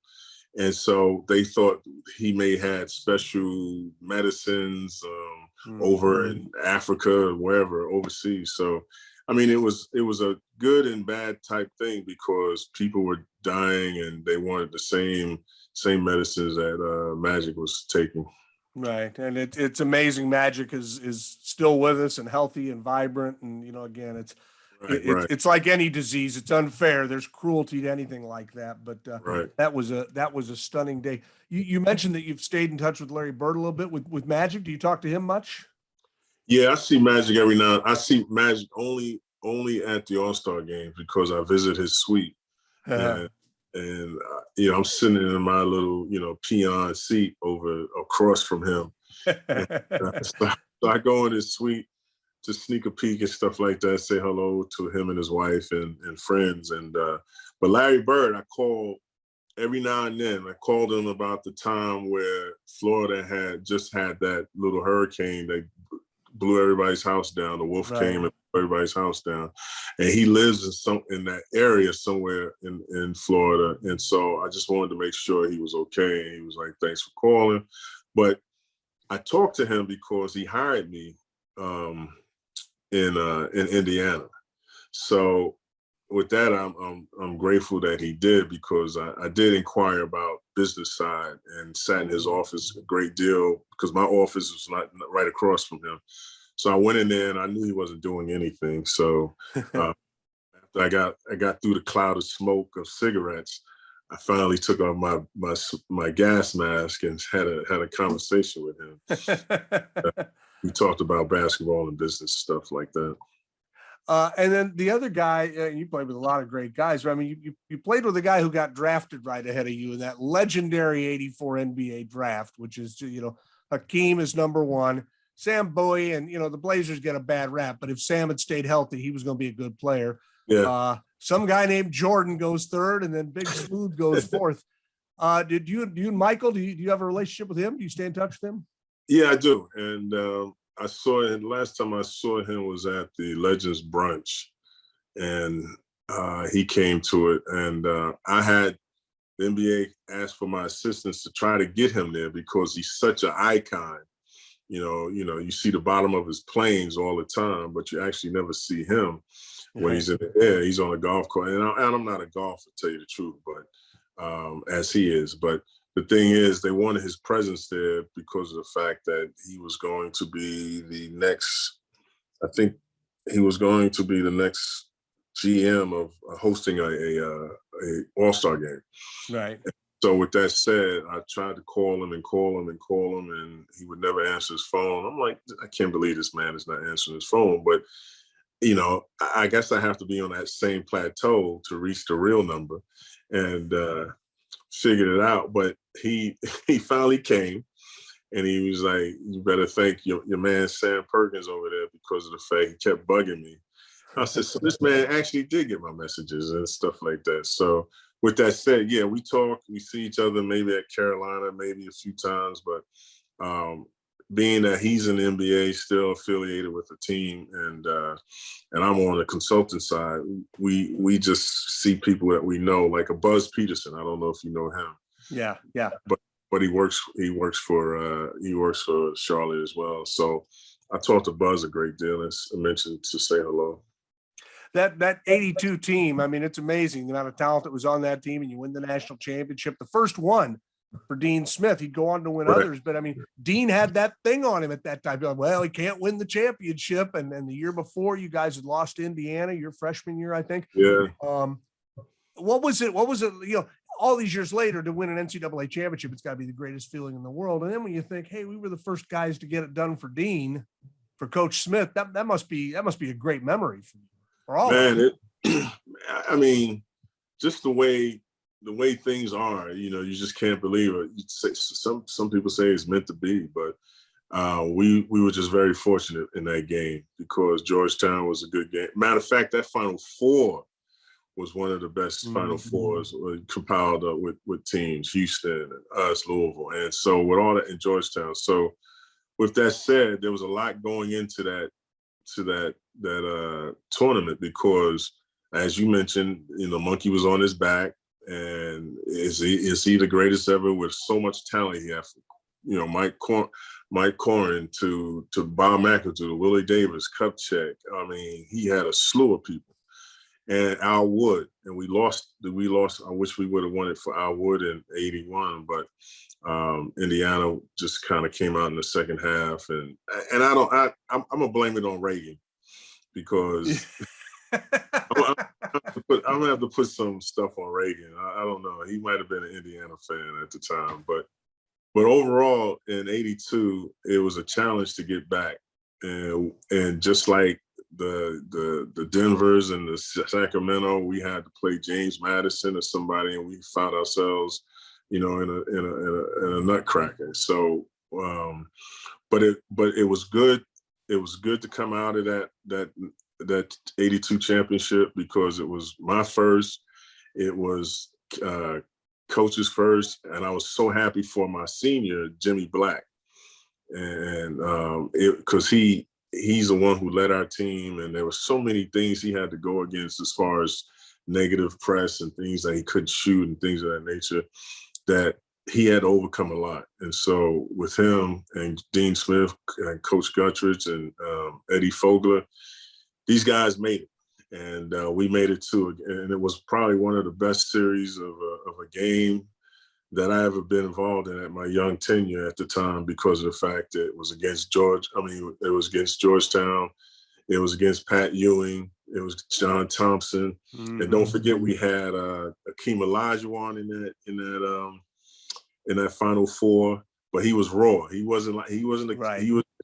And so they thought he may had special medicines, over in Africa, wherever, overseas. So, I mean, it was a good and bad type thing because people were dying and they wanted the same medicines that Magic was taking. Right. And it's amazing. Magic is still with us and healthy and vibrant. And, again, Right. it's like any disease. It's unfair. There's cruelty to anything like that. But Right. that was a stunning day. You mentioned that you've stayed in touch with Larry Bird a little bit with Magic. Do you talk to him much? Yeah, I see Magic every now. I see Magic only at the All-Star games because I visit his suite, and I'm sitting in my little peon seat over across from him. And, so I go in his suite to sneak a peek and stuff like that, say hello to him and his wife and friends. And but Larry Bird, I call every now and then. I called him about the time where Florida had just had that little hurricane that blew everybody's house down. The wolf came and blew everybody's house down. And he lives in that area somewhere in Florida. And so I just wanted to make sure he was okay. And he was like, thanks for calling. But I talked to him because he hired me in Indiana. So with that, I'm grateful that he did, because I did inquire about business side and sat in his office a great deal because my office was not right across from him. So I went in there and I knew he wasn't doing anything. So after I got through the cloud of smoke of cigarettes, I finally took off my gas mask and had a conversation with him. We talked about basketball and business stuff like that. And then the other guy, you played with a lot of great guys, but I mean, you played with a guy who got drafted right ahead of you in that legendary '84 NBA draft, which is, Hakeem is number one, Sam Bowie, and, the Blazers get a bad rap, but if Sam had stayed healthy, he was going to be a good player. Yeah. Some guy named Jordan goes third, and then Big Smooth goes fourth. Did you and Michael, do you have a relationship with him? Do you stay in touch with him? Yeah, I do. And I saw him last time I saw him was at the Legends brunch, and he came to it. And I had the NBA ask for my assistance to try to get him there because he's such an icon. You see the bottom of his planes all the time, but you actually never see him when he's in the air. He's on a golf course, and I'm not a golfer, to tell you the truth, but as he is. But the thing is, they wanted his presence there because of the fact that he was going to be the next, I think he was going to be the next GM of hosting a All-Star game. Right. So with that said, I tried to call him, and he would never answer his phone. I'm like, I can't believe this man is not answering his phone. But, I guess I have to be on that same plateau to reach the real number. And figured it out. But he finally came, and he was like, you better thank your man Sam Perkins over there because of the fact he kept bugging me. I said, so this man actually did get my messages and stuff like that. So with that said, yeah, we talk, we see each other maybe at Carolina, maybe a few times, but being that he's in the NBA, still affiliated with the team, and I'm on the consultant side, we just see people that we know, like a Buzz Peterson. I don't know if you know him. Yeah. But he works for Charlotte as well. So I talked to Buzz a great deal, as I mentioned, to say hello. That '82 team, I mean, it's amazing the amount of talent that was on that team, and you win the national championship, the first one for Dean Smith. He'd go on to win others, but I mean, Dean had that thing on him at that time. Like, well, he can't win the championship. And then the year before, you guys had lost to Indiana, your freshman year, I think. Yeah. What was it? All these years later, to win an NCAA championship, it's got to be the greatest feeling in the world. And then when you think, hey, we were the first guys to get it done for Dean, for Coach Smith, that must be a great memory for all. Man, I mean, just the way things are, you just can't believe it. Some people say it's meant to be, but we were just very fortunate in that game because Georgetown was a good game. Matter of fact, that Final Four was one of the best Final Fours compiled up with teams, Houston and us, Louisville, and so with all that in Georgetown. So with that said, there was a lot going into that tournament because, as you mentioned, Monkey was on his back. And is he the greatest ever with so much talent he has Mike Corrin to Bob McAdoo, to Willie Davis, Kupchak. I mean, he had a slew of people. And Al Wood, and we lost. I wish we would have won it for Al Wood in '81, but Indiana just kind of came out in the second half, and I'm gonna blame it on Reagan because I'm gonna have to put some stuff on Reagan. I don't know. He might have been an Indiana fan at the time, but overall in '82, it was a challenge to get back, and just like the Denvers and the Sacramento, we had to play James Madison or somebody, and we found ourselves, in a nutcracker. So, but it was good. It was good to come out of that '82 championship because it was my first. It was coach's first, and I was so happy for my senior Jimmy Black, and because he's the one who led our team, and there were so many things he had to go against as far as negative press and things that he couldn't shoot and things of that nature, that he had to overcome a lot. And so with him and Dean Smith and Coach Guttridge and Eddie Fogler, these guys made it. And we made it and it was probably one of the best series of a game that I ever been involved in at my young tenure at the time, because of the fact that it was against it was against Georgetown, it was against Pat Ewing, it was John Thompson, and don't forget we had Akeem Olajuwon in that Final Four, but he was raw. He wasn't a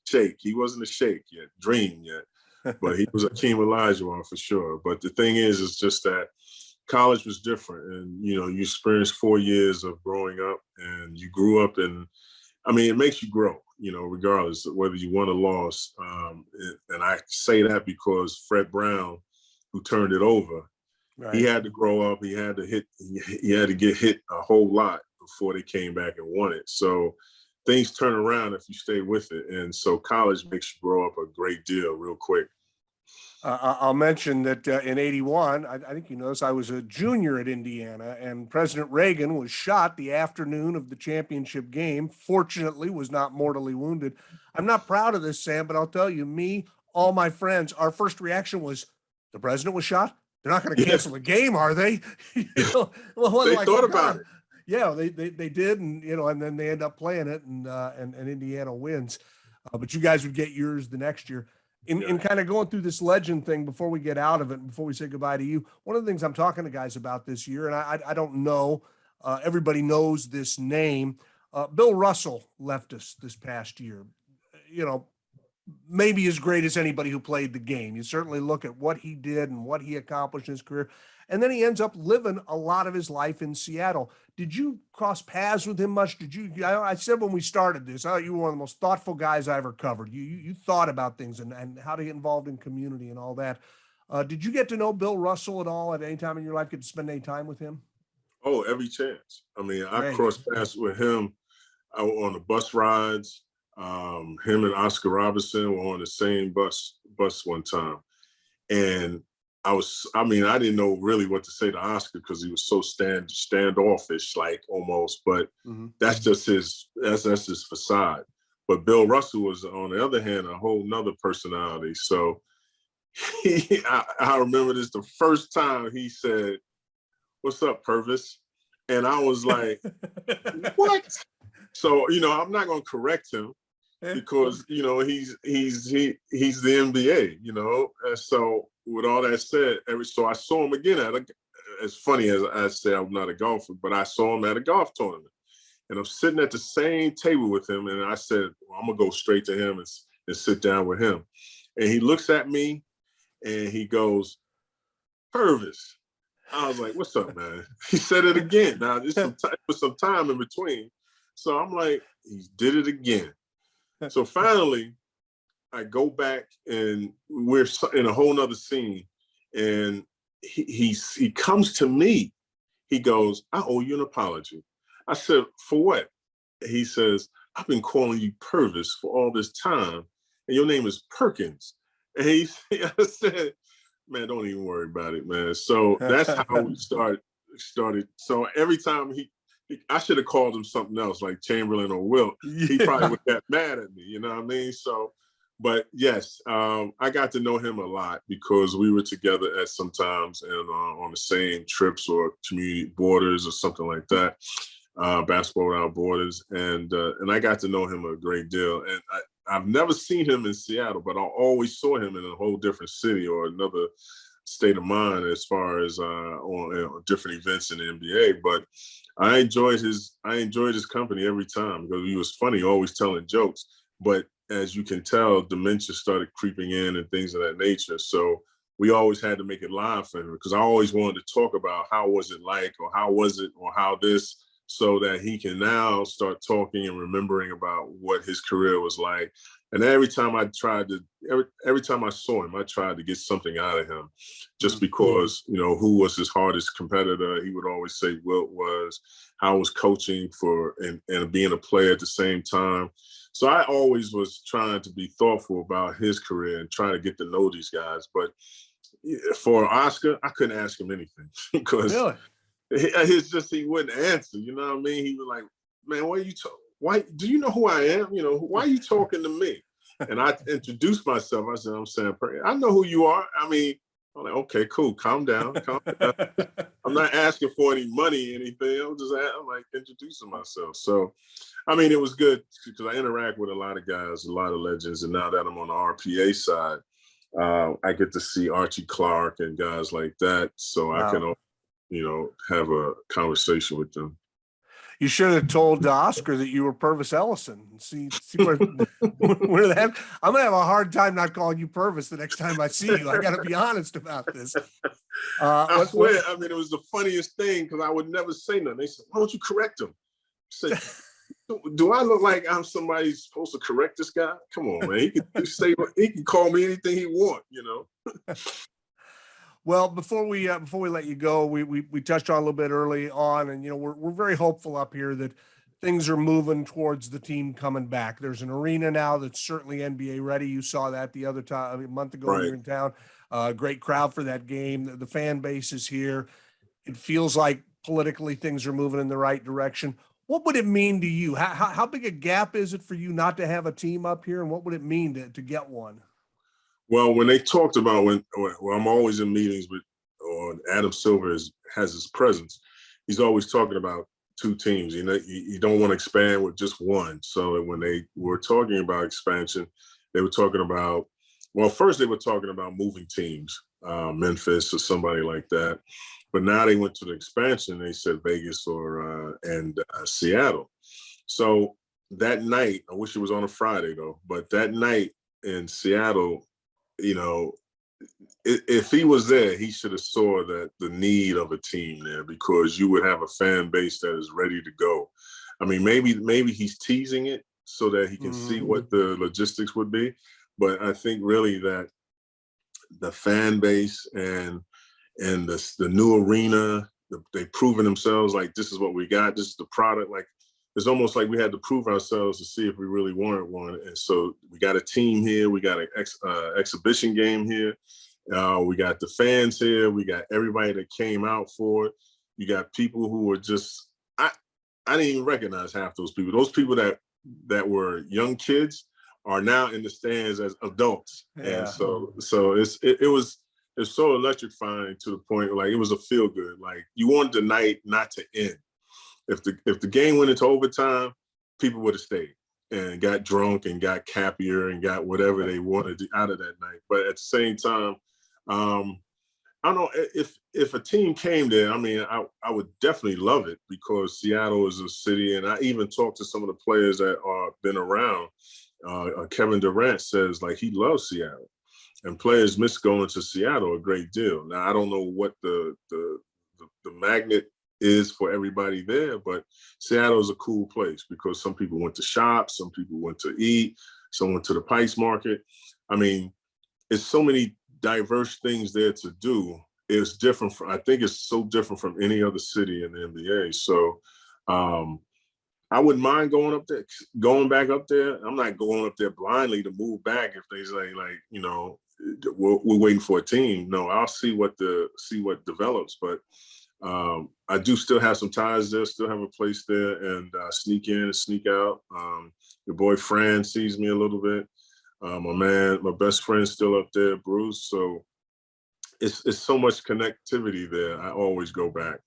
shake. He wasn't a shake yet, dream yet, but he was Akeem Olajuwon for sure. But the thing is just that college was different, and you experienced 4 years of growing up, and you grew up, and I mean, it makes you grow, regardless of whether you won or lost. And I say that because Fred Brown, who turned it over, he had to grow up. He had to get hit a whole lot before they came back and won it. So things turn around if you stay with it, and so college makes you grow up a great deal real quick. I'll mention that in '81, I think you notice I was a junior at Indiana, and President Reagan was shot the afternoon of the championship game. Fortunately, was not mortally wounded. I'm not proud of this, Sam, but I'll tell you, all my friends, our first reaction was, the president was shot? They're not going to cancel the game, are they? They thought about it. Yeah, they did, and and then they end up playing it, and Indiana wins. But you guys would get yours the next year. In kind of going through this legend thing before we get out of it, and before we say goodbye to you, one of the things I'm talking to guys about this year, and I don't know, everybody knows this name. Bill Russell left us this past year. Maybe as great as anybody who played the game. You certainly look at what he did and what he accomplished in his career. And then he ends up living a lot of his life in Seattle. Did you cross paths with him much? I said when we started this, I thought you were one of the most thoughtful guys I ever covered. You thought about things and how to get involved in community and all that. Did you get to know Bill Russell at all at any time in your life? Get to spend any time with him? Oh, every chance. I mean, I crossed paths with him on the bus rides. Him and Oscar Robertson were on the same bus one time. And I didn't know really what to say to Oscar because he was so standoffish, like almost, but that's just that's his facade. But Bill Russell was, on the other hand, a whole nother personality. So I remember this the first time he said, "What's up, Purvis?" And I was like, "What?" So, I'm not going to correct him because, he's the NBA, And so with all that said, so I saw him again as funny as I say, I'm not a golfer, but I saw him at a golf tournament, and I'm sitting at the same table with him. And I said, well, I'm going to go straight to him and sit down with him. And he looks at me and he goes, "Purvis." I was like, "What's up, man?" He said it again. Now, there's some time in between. So I'm like, he did it again. So finally, I go back and we're in a whole nother scene. And he comes to me. He goes, "I owe you an apology." I said, "For what?" He says, "I've been calling you Purvis for all this time, and your name is Perkins." And I said, "Man, don't even worry about it, man." So that's how we started. So every time I should have called him something else like Chamberlain or Wilt. He probably would get mad at me, you know what I mean? So, but yes, I got to know him a lot because we were together at sometimes and on the same trips or community borders or something like that, basketball without borders, and I got to know him a great deal. And I've never seen him in Seattle, but I always saw him in a whole different city or another state of mind as far as on different events in the NBA. But I enjoyed his company every time because he was funny, always telling jokes. But as you can tell, dementia started creeping in and things of that nature. So we always had to make it live for him because I always wanted to talk about how was it like or how was it or how this, so that he can now start talking and remembering about what his career was like. And every time I saw him, I tried to get something out of him just because, you know, who was his hardest competitor? He would always say Wilt was, how was coaching and being a player at the same time. So I always was trying to be thoughtful about his career and trying to get to know these guys. But for Oscar, I couldn't ask him anything because Really? It's just he wouldn't answer. You know what I mean? He was like, "Man, why do you know who I am? You know, why are you talking to me?" And I introduced myself. I said, "I'm Sam Perkins. I know who you are." I mean, I'm like, "Okay, cool. Calm down. Calm down." I'm not asking for any money, or anything. I'm like introducing myself. So, I mean, it was good because I interact with a lot of guys, a lot of legends, and now that I'm on the RPA side, I get to see Archie Clark and guys like that. So I can, you know, have a conversation with them. You should have told Oscar that you were Purvis Ellison. See where that. I'm gonna have a hard time not calling you Purvis the next time I see you. I got to be honest about this. I swear. I mean, it was the funniest thing because I would never say nothing. They said, "Why don't you correct him?" I said, "Do I look like I'm somebody who's supposed to correct this guy? Come on, man. He can call me anything he wants, you know." Well, before we let you go, we touched on a little bit early on, and you know we're very hopeful up here that things are moving towards the team coming back. There's an arena now that's certainly NBA ready. You saw that the other time, a month ago when you were in town. Great crowd for that game. The fan base is here. It feels like politically things are moving in the right direction. What would it mean to you? How big a gap is it for you not to have a team up here, and what would it mean to get one? Well, when they talked about when I'm always in meetings with, or Adam Silver has his presence, he's always talking about two teams. You know, you don't want to expand with just one. So when they were talking about expansion, they were talking about, well, first they were talking about moving teams, Memphis or somebody like that. But now they went to the expansion. They said Vegas or Seattle. So that night, I wish it was on a Friday though, but that night in Seattle, you know, if he was there, he should have saw that the need of a team there because you would have a fan base that is ready to go. I mean, maybe he's teasing it so that he can see what the logistics would be. But I think really that the fan base and the new arena, they've proven themselves like this is what we got. This is the product. Like it's almost like we had to prove ourselves to see if we really wanted one. And so we got a team here. We got an exhibition game here. We got the fans here. We got everybody that came out for it. You got people who were just, I didn't even recognize half those people. Those people that were young kids are now in the stands as adults. Yeah. And so it was so electrifying to the point like it was a feel good. Like you wanted the night not to end. If the game went into overtime, people would have stayed and got drunk and got happier and got whatever they wanted out of that night. But at the same time, I don't know if a team came there. I mean, I would definitely love it because Seattle is a city, and I even talked to some of the players that are been around. Kevin Durant says like he loves Seattle, and players miss going to Seattle a great deal. Now I don't know what the magnet is for everybody there, but Seattle is a cool place because some people went to shop, some people went to eat, some went to the Pikes Market. I mean, it's so many diverse things there to do. It's different I think it's so different from any other city in the NBA. So I wouldn't mind going back up there. I'm not going up there blindly to move back if they say like, you know, we're waiting for a team. No, I'll see what develops. But I do still have some ties there, still have a place there, and sneak in and sneak out. Your boy Fran sees me a little bit. My best friend's still up there, Bruce. So it's so much connectivity there. I always go back.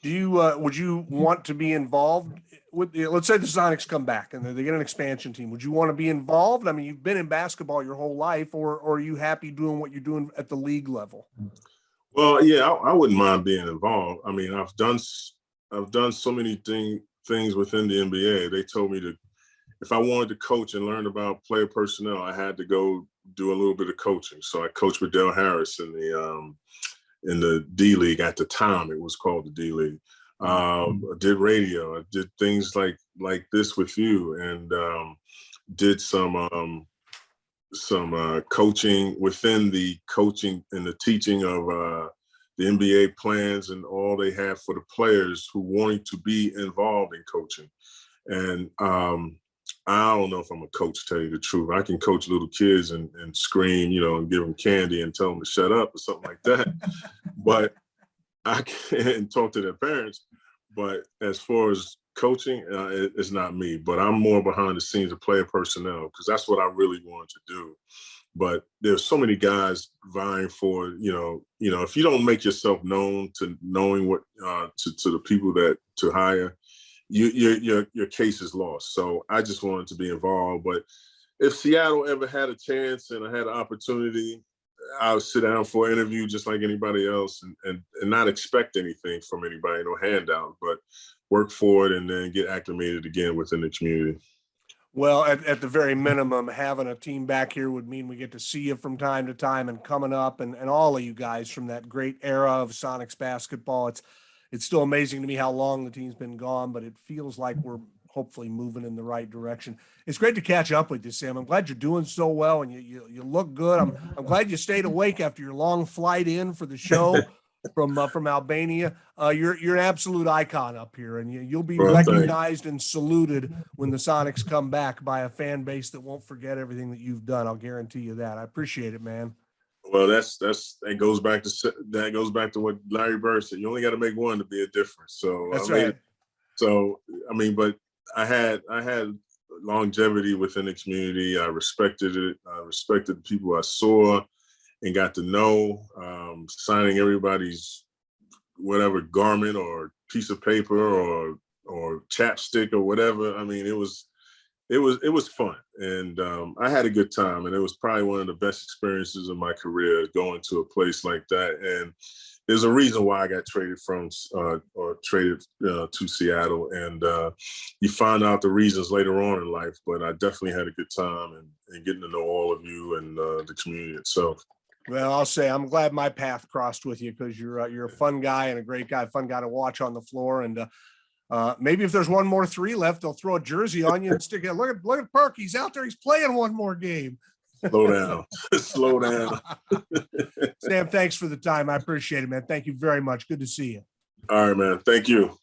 Do you would you want to be involved with? Let's say the Sonics come back and they get an expansion team. Would you want to be involved? I mean, you've been in basketball your whole life, or are you happy doing what you're doing at the league level? Well, yeah, I wouldn't mind being involved. I mean, I've done so many things within the NBA. They told me to, if I wanted to coach and learn about player personnel, I had to go do a little bit of coaching. So I coached with Del Harris in the D League at the time. It was called the D League. I did radio. I did things like this with you, and did some coaching within the coaching and the teaching of the NBA plans and all they have for the players who wanted to be involved in coaching. And I don't know if I'm a coach, to tell you the truth. I can coach little kids and scream, and give them candy and tell them to shut up or something like that. But I can't talk to their parents. But as far as coaching, it's not me. But I'm more behind the scenes of player personnel, because that's what I really wanted to do. But there's so many guys vying for, if you don't make yourself known to knowing what to the people that to hire, your case is lost. So I just wanted to be involved. But if Seattle ever had a chance and I had an opportunity, I would sit down for an interview just like anybody else, and not expect anything from anybody, no handout, but work for it and then get acclimated again within the community. Well, at the very minimum, having a team back here would mean we get to see you from time to time, and coming up, and all of you guys from that great era of Sonics basketball. It's still amazing to me how long the team's been gone, but it feels like we're hopefully moving in the right direction. It's great to catch up with you, Sam. I'm glad you're doing so well, and you look good. I'm glad you stayed awake after your long flight in for the show from Albania. You're an absolute icon up here, and you'll be recognized and saluted when the Sonics come back by a fan base that won't forget everything that you've done. I'll guarantee you that. I appreciate it, man. Well, that goes back to what Larry Bird said. You only got to make one to be a difference. So that's right. But I had longevity within the community. I respected it. I respected the people I saw and got to know. Signing everybody's whatever garment or piece of paper or chapstick or whatever. I mean, it was fun, and I had a good time, and it was probably one of the best experiences of my career, going to a place like that. And there's a reason why I got traded to Seattle, and you find out the reasons later on in life. But I definitely had a good time and getting to know all of you and the community itself. Well, I'll say I'm glad my path crossed with you, because you're a fun guy and a great guy, fun guy to watch on the floor. And maybe if there's one more 3 left, they'll throw a jersey on you and stick it. Look at Perk. He's out there. He's playing one more game. Slow down. Slow down. Sam, thanks for the time. I appreciate it, man. Thank you very much. Good to see you. All right, man. Thank you.